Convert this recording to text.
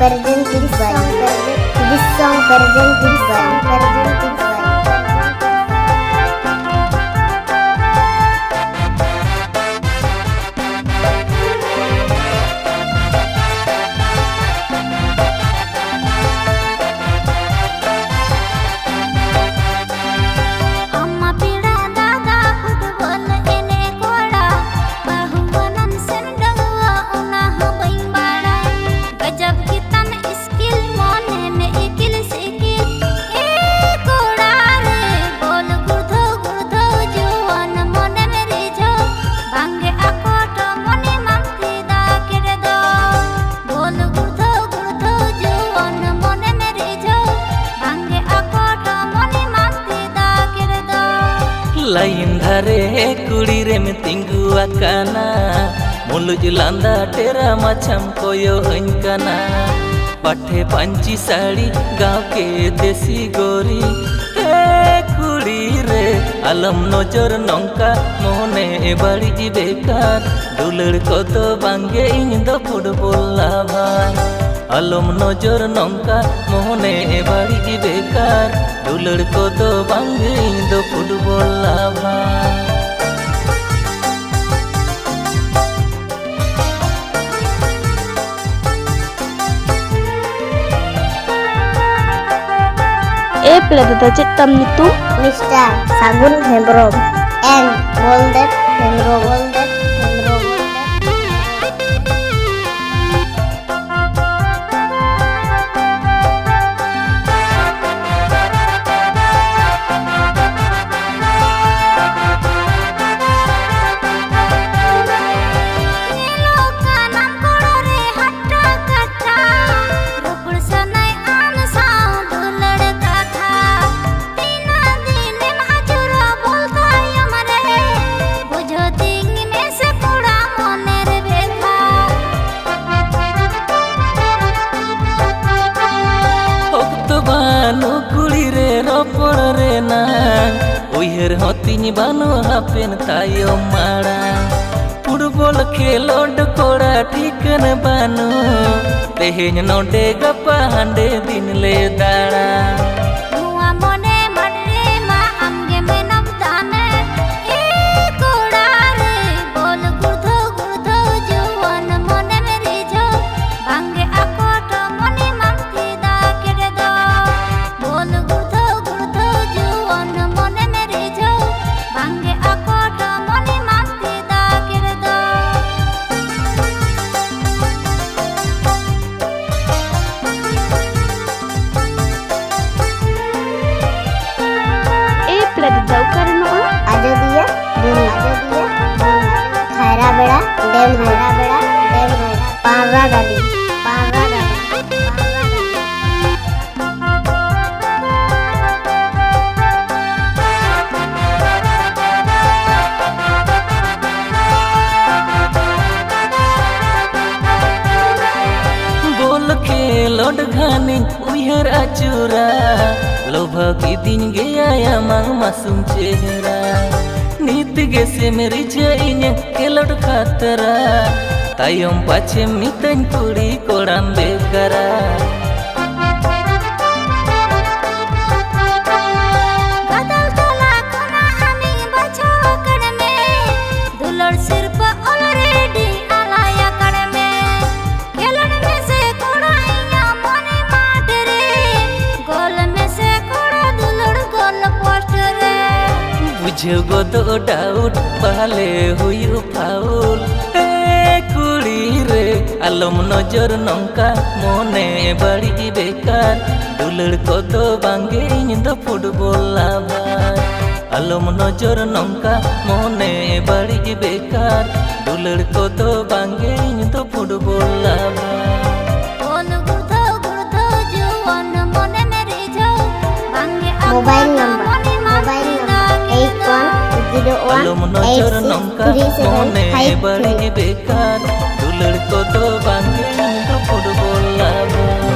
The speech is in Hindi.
presented by this song presented by line धारे कुड़ी रे में तिंगुआ काना मुलुज लांदा तेरा मछम कोयो हंकना पठे पंची साड़ी गाँव के देसी गोरी कुड़ी रे आलम नजर नौका मोहने बड़ी बेकार दुलड़ को तो बांगे इन दो फुटबॉल लाभार आलम नजर नौका मोहने बड़ी बेकार दुलड़ को तो बांगे इन दो फुटबॉल लाभार ए प्लेट चित्तम Nitu Mr. Sagun Hembrom and Golden Hembrom. कुड़ी रे रोपड़ रे ना उहर होतिनी बानो हापेन तायो माड़ा फुटबॉल खेलोड कोड़ा ठीकन बानो तेहेन नोडे गपा हांडे दिन ले दाड़ा Ajodia Khairabeda Dam Parra Gadi बोल खेलोड घानी उहर अचूरा लोभा की दिन गया मासूम चेहरा नीत गे से मेरी जाइन खेलोड खातरा तायम पाछे मितन कुड़ी कोड़ाम बेकरा बुझो तो डाउट पहले हुई फाउल कुड़ी रे आलम नजर नौका मोने बड़ी बेकार दुलड़ को तो बांगे इन दो फुटबॉल लाभार आलम नजर नौका मोने बड़ी बेकार दुलड़ को तो बांगे इन दो फुटबॉल लाभार Mobile number 81018375 बेकार दुलड़ को तो बांगे तो फुटबॉल लाभार।